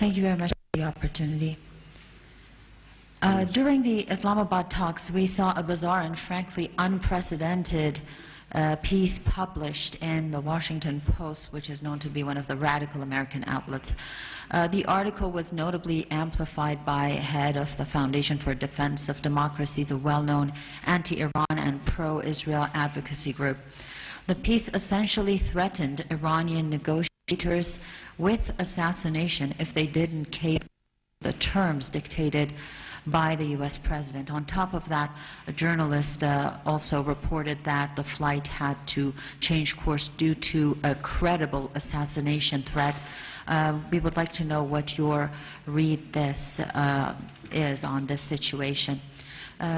Thank you very much for the opportunity. During the Islamabad talks, we saw a bizarre and frankly unprecedented piece published in the Washington Post, which is known to be one of the radical American outlets. The article was notably amplified by head of the Foundation for Defense of Democracy, a well-known anti-Iran and pro-Israel advocacy group. The piece essentially threatened Iranian negotiators with assassination if they didn't cater the terms dictated by the U.S. president. On top of that, a journalist also reported that the flight had to change course due to a credible assassination threat. We would like to know what your read this is on this situation.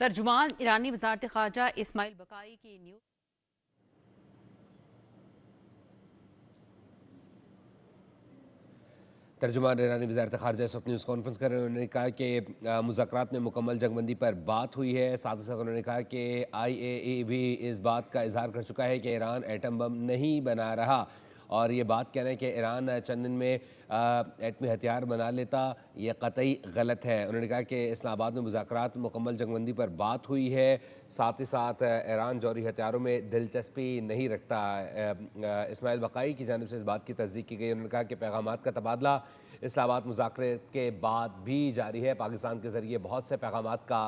तर्जुमान ईरानी वजारत खारजा इस्माइल बकाई की news तर्जुमान ईरानी वजारत खारजा इस वक्त news conference कर रहे हैं। उन्होंने कहा कि मुज़ाकरात में मुकम्मल जंगबंदी पर बात हुई है। साथ ही साथ उन्होंने कहा कि IAEA भी इस बात का इजहार कर चुका है कि ईरान एटम बम नहीं बना रहा, और ये बात कह रहे हैं कि ईरान चंद दिन में एटमी हथियार बना लेता, ये कतई गलत है। उन्होंने कहा कि इस्लामाबाद में मुज़ाकरात मुकम्मल जंगबंदी पर बात हुई है। साथ ही साथ ईरान जौहरी हथियारों में दिलचस्पी नहीं रखता। इस्माइल बकाई की जानिब से इस बात की तस्दीक की गई। उन्होंने कहा कि पैगामात का तबादला इस्लामाबाद मुज़ाकरे के बाद भी जारी है। पाकिस्तान के ज़रिए बहुत से पैगामात का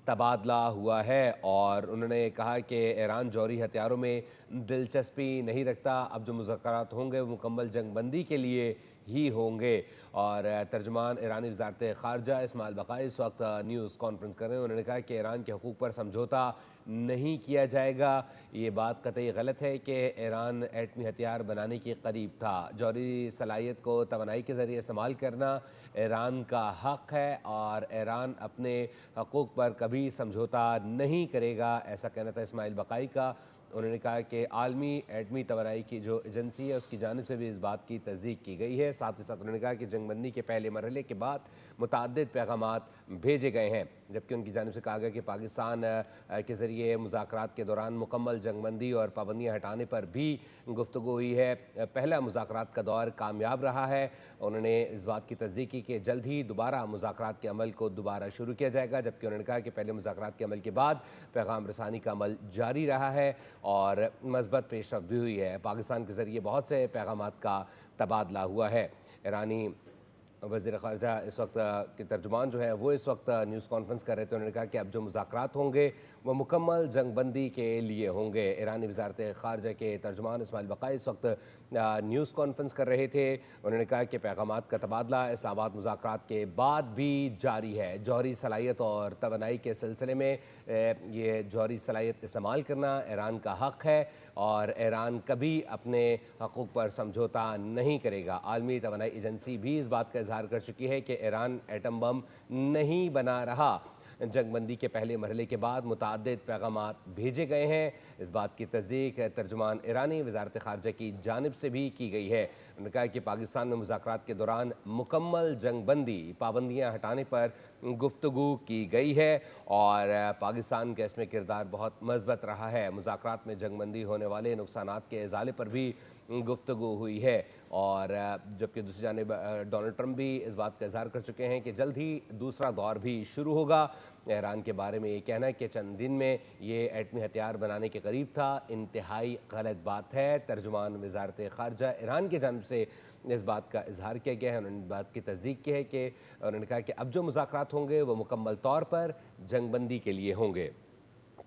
तबादला हुआ है, और उन्होंने कहा कि ईरान जौहरी हथियारों में दिलचस्पी नहीं रखता। अब जो मुज़ाकरात होंगे वो मुकम्मल जंगबंदी के लिए ही होंगे। और तर्जुमान ईरानी वजारत खारजा इस्माइल बकाई इस वक्त न्यूज़ कॉन्फ्रेंस कर रहे हैं। उन्होंने कहा कि ईरान के हकूक़ पर समझौता नहीं किया जाएगा। ये बात कतई गलत है कि ईरान एटमी हथियार बनाने के करीब था। जौहरी सलाहियत को तवानाई के ज़रिए इस्तेमाल करना ईरान का हक़ है, और ईरान अपने हकूक़ पर कभी समझौता नहीं करेगा, ऐसा कहना था इस्माइल बकाई का। उन्होंने कहा कि आलमी एटमी तवानाई की जो एजेंसी है उसकी जानिब से भी इस बात की तस्दीक की गई है। साथ ही साथ उन्होंने कहा कि जंगबंदी के पहले मरहले के बाद मुतअद्दिद पैगामात भेजे गए हैं, जबकि उनकी जानिब से कहा गया कि पाकिस्तान के ज़रिए मुज़ाकरात के दौरान मुकम्मल जंगबंदी और पाबंदियाँ हटाने पर भी गुफ्तगू हुई है। पहला मुज़ाकरात का दौर कामयाब रहा है। उन्होंने इस बात की तस्दीक की कि जल्द ही दोबारा मुज़ाकरात के अमल को दोबारा शुरू किया जाएगा, जबकि उन्होंने कहा कि पहले मुज़ाकरात के अमल के बाद पैगाम रसानी का अमल जारी रहा है और मस्बत पेशरफ्त भी हुई है। पाकिस्तान के ज़रिए बहुत से पैगामात का तबादला हुआ है। ईरानी वज़ीर ख़ारजा इस वक्त के तर्जुमान जो है वो इस वक्त न्यूज़ कॉन्फ्रेंस कर रहे थे। उन्होंने कहा कि अब जो मुज़ाकरात होंगे वो मुकम्मल जंगबंदी के लिए होंगे। ईरानी वज़ारत ख़ारजा के तर्जुमान इस्माइल बकाई इस वक्त न्यूज़ कॉन्फ्रेंस कर रहे थे। उन्होंने कहा कि पैगामात का तबादला इस्लामाबाद मुज़ाकरात के बाद भी जारी है। जौहरी सलाहियत और तवानाई के सिलसिले में ये जौहरी सलाहियत इस्तेमाल करना ईरान का हक़ है, और ईरान कभी अपने हकूक़ पर समझौता नहीं करेगा। आलमी तवानाई एजेंसी भी इस बात का इजहार कर चुकी है कि ईरान एटम बम नहीं बना रहा। जंगबंदी के पहले मरहले के बाद मुतअद्दिद पैगामात भेजे गए हैं। इस बात की तस्दीक तर्जुमान ईरानी वज़ारत ख़ारजा की जानिब से भी की गई है। उन्होंने कहा कि पाकिस्तान में मुज़ाकरात के दौरान मुकम्मल जंगबंदी पाबंदियाँ हटाने पर गुफ्तगू की गई है, और पाकिस्तान का इसमें किरदार बहुत मज़बूत रहा है। मुज़ाकरात में जंगबंदी होने वाले नुकसानात के इज़ाले पर भी गुफ्तगू हुई है। और जबकि दूसरी जानिब डोनाल्ड ट्रंप भी इस बात का इजहार कर चुके हैं कि जल्द ही दूसरा दौर भी शुरू होगा। ईरान के बारे में ये कहना है कि चंद दिन में ये एटमी हथियार बनाने के करीब था, इंतहाई गलत बात है। तर्जुमान वज़ारत ख़ारजा ईरान की जानिब से इस बात का इजहार किया गया है। उन्होंने बात की तस्दीक की है कि उन्होंने कहा कि अब जो मुज़ाकरात होंगे वो मुकम्मल तौर पर जंगबंदी के लिए होंगे।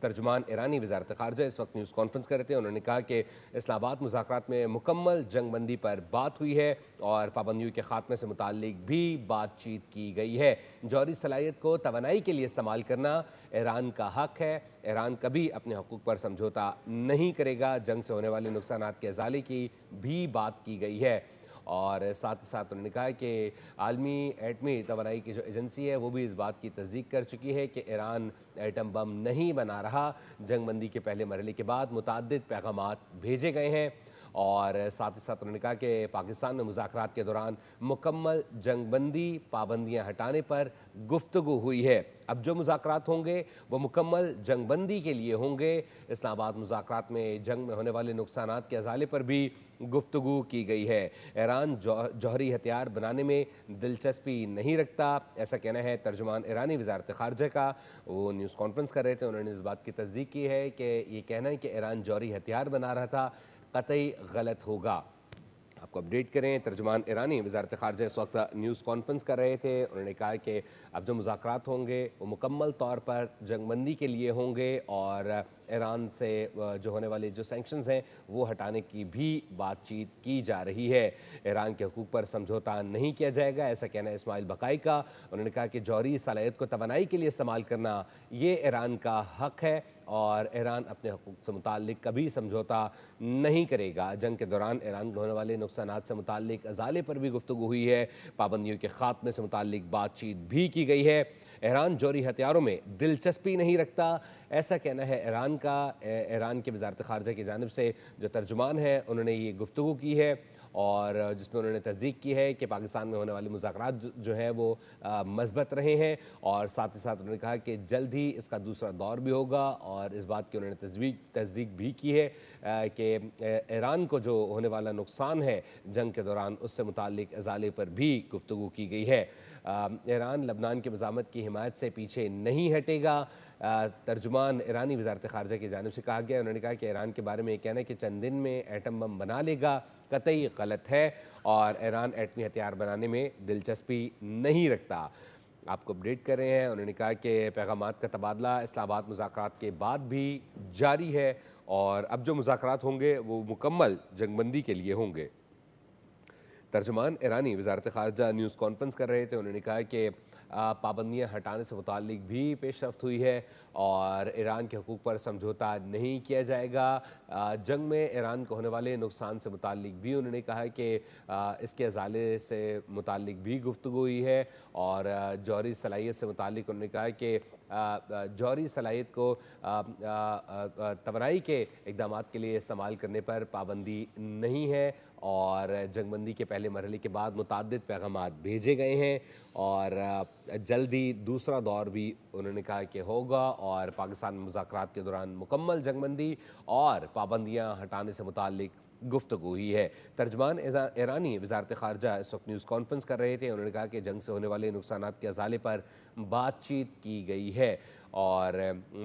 तर्जुमान ईरानी वज़ारत ख़ारजा इस वक्त न्यूज़ कॉन्फ्रेंस कर रहे थे। उन्होंने कहा कि इस्लामाबाद मुज़ाकरात में मुकम्मल जंगबंदी पर बात हुई है, और पाबंदियों के खात्मे से मुताल्लिक भी बातचीत की गई है। जौहरी सलाहियत को तवानाई के लिए इस्तेमाल करना ईरान का हक़ है। ईरान कभी अपने हकूक़ पर समझौता नहीं करेगा। जंग से होने वाले नुकसानात के इज़ाले की भी बात की गई है। और साथ ही साथ उन्होंने कहा कि आलमी एटमी तवानाई की जो एजेंसी है वो भी इस बात की तस्दीक कर चुकी है कि ईरान एटम बम नहीं बना रहा। जंगबंदी के पहले मरहले के बाद मुतअद्दिद पैगामात भेजे गए हैं। और साथ ही साथ उन्होंने कहा कि पाकिस्तान में मुज़ाकरात के दौरान मुकम्मल जंगबंदी पाबंदियाँ हटाने पर गुफ्तगू हुई है। अब जो मुज़ाकरात होंगे वो मुकम्मल जंगबंदी के लिए होंगे। इस्लामाबाद मुज़ाकरात में जंग में होने वाले नुकसानात के अज़ाले पर भी गुफ्तगू की गई है। ईरान जौहरी हथियार बनाने में दिलचस्पी नहीं रखता, ऐसा कहना है तर्जुमान ईरानी वज़ारत ख़ारजा का। वो न्यूज़ कॉन्फ्रेंस कर रहे थे। उन्होंने इस बात की तस्दीक की है कि ये कहना है कि ईरान जौहरी हथियार बना रहा था, कतई गलत होगा। आपको अपडेट करें, तर्जुमान ईरानी वज़ारत ख़ारजा इस वक्त न्यूज़ कॉन्फ्रेंस कर रहे थे। उन्होंने कहा कि अब जो मुज़ाकरात होंगे वो मुकम्मल तौर पर जंगबंदी के लिए होंगे, और ईरान से जो होने वाले जो सैंक्शंस हैं वो हटाने की भी बातचीत की जा रही है। ईरान के हकूक़ पर समझौता नहीं किया जाएगा, ऐसा कहना है इस्माइल बकाई का। उन्होंने कहा कि जौहरी सलाहियत को तवानाई के लिए इस्तेमाल करना ये ईरान का हक है और ईरान अपने हकूक़ से मुताल्लिक़ कभी समझौता नहीं करेगा। जंग के दौरान ईरान को होने वाले नुकसानात से मुताल्लिक़ अज़ाले पर भी गुफ्तगू हुई है। पाबंदियों के ख़ात्मे से मुताल्लिक़ बातचीत भी की गई है। ईरान जौहरी हथियारों में दिलचस्पी नहीं रखता, ऐसा कहना है ईरान का। ईरान के वज़ारत ख़ारजा की जानिब से जो तर्जुमान है उन्होंने ये गुफ्तगू की है और जिसमें उन्होंने तस्दीक की है कि पाकिस्तान में होने वाले मुज़ाकरात जो है वो मस्बत रहे हैं और साथ ही साथ उन्होंने कहा कि जल्द ही इसका दूसरा दौर भी होगा और इस बात की उन्होंने तस्दीक भी की है कि ईरान को जो होने वाला नुकसान है जंग के दौरान उससे मुताल्लिक़ अज़ाले पर भी गुफ्तगू की गई है। ईरान लबनान की मज़ामत की हिमायत से पीछे नहीं हटेगा। तर्जुमान ईरानी वज़ारत ख़ारजा की जानिब से कहा गया, उन्होंने कहा कि ईरान के बारे में ये कहना है कि चंद दिन में एटम बम बना लेगा कतई गलत है और ईरान एटमी हथियार बनाने में दिलचस्पी नहीं रखता। आपको अपडेट कर रहे हैं। उन्होंने कहा कि पैगामात का तबादला इस्लामाबाद मुज़ाकरात के बाद भी जारी है और अब जो मुज़ाकरात होंगे वो मुकम्मल जंगबंदी के लिए होंगे। तर्जुमान ईरानी वज़ारत ख़ारजा न्यूज़ कॉन्फ्रेंस कर रहे थे। उन्होंने कहा कि पाबंदियाँ हटाने से मुताल्लिक़ भी पेशरफ्त हुई है और ईरान के हकूक़ पर समझौता नहीं किया जाएगा। जंग में ईरान को होने वाले नुकसान से मुताल्लिक़ भी उन्होंने कहा कि इसके अज़ाले से मुताल्लिक़ भी गुफ्तगू हुई है और जौहरी सलाहियत से मुताल्लिक़ उन्होंने कहा कि जौहरी सलाहियत को तवानाई के इक़दामात के लिए इस्तेमाल करने पर पाबंदी नहीं है और जंगबंदी के पहले मरहले के बाद मुताद्दिद पैगामात भेजे गए हैं और जल्दी दूसरा दौर भी उन्होंने कहा कि होगा और पाकिस्तान में मुज़ाकरात के दौरान मुकम्मल जंगबंदी और पाबंदियाँ हटाने से मुताल्लिक़ गुफ्तगू हुई है। तर्जुमान ईरानी वज़ारत ख़ारजा इस वक्त न्यूज़ कॉन्फ्रेंस कर रहे थे। उन्होंने कहा कि जंग से होने वाले नुकसानात के अज़ाले पर बातचीत की गई है और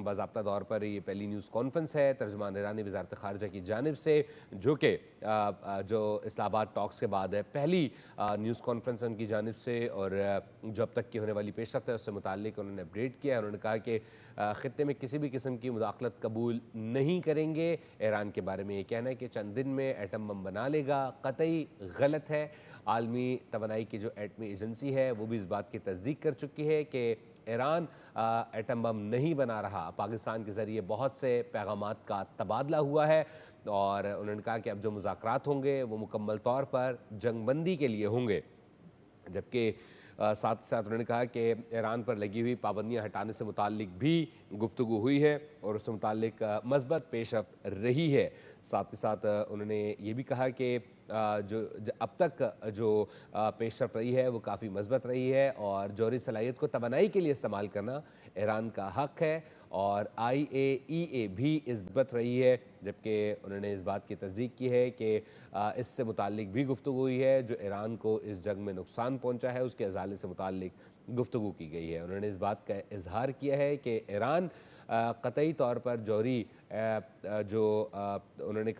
बाज़ाब्ता तौर पर ये पहली न्यूज़ कॉन्फ्रेंस है तर्जुमान ईरानी वज़ारत ख़ारजा की जानिब से जो कि जो इस्लामाबाद टॉक्स के बाद है पहली न्यूज़ कॉन्फ्रेंस उनकी जानिब से और जो अब तक की होने वाली पेशरफ्त है उससे मुताल्लिक़ उन्होंने अपडेट किया है। उन्होंने कहा कि ख़ित्ते में किसी भी किस्म की मुदाखलत कबूल नहीं करेंगे। ईरान के बारे में ये कहना है कि चंद दिन में एटम बम बना लेगा कतई गलत है। आलमी तवानाई की जो एटमी एजेंसी है वो भी इस बात की तस्दीक कर चुकी है कि ईरान एटम बम नहीं बना रहा। पाकिस्तान के ज़रिए बहुत से पैगामात का तबादला हुआ है और उन्होंने कहा कि अब जो मुज़ाकरात होंगे वो मुकम्मल तौर पर जंगबंदी के लिए होंगे। जबकि साथ ही साथ उन्होंने कहा कि ईरान पर लगी हुई पाबंदियाँ हटाने से मुताल्लिक़ भी गुफ्तगू हुई है और उससे मुताल्लिक़ मस्बत पेशरफ्त रही है। साथ ही साथ उन्होंने ये भी कहा कि जो अब तक जो पेशरफ्त रही है वो काफ़ी मस्बत रही है और जौहरी सलाहियत को तवानाई के लिए इस्तेमाल करना ईरान का हक है और IAEA भी इस्बत रही है। जबकि उन्होंने इस बात की तस्दीक की है कि इससे मुताल्लिक़ भी गुफ्तगू हुई है जो ईरान को इस जंग में नुकसान पहुंचा है उसके अज़ाले से मुताल्लिक़ गुफ्तगू की गई है। उन्होंने इस बात का इजहार किया है कि ईरान कतई तौर पर जौहरी जो उन्होंने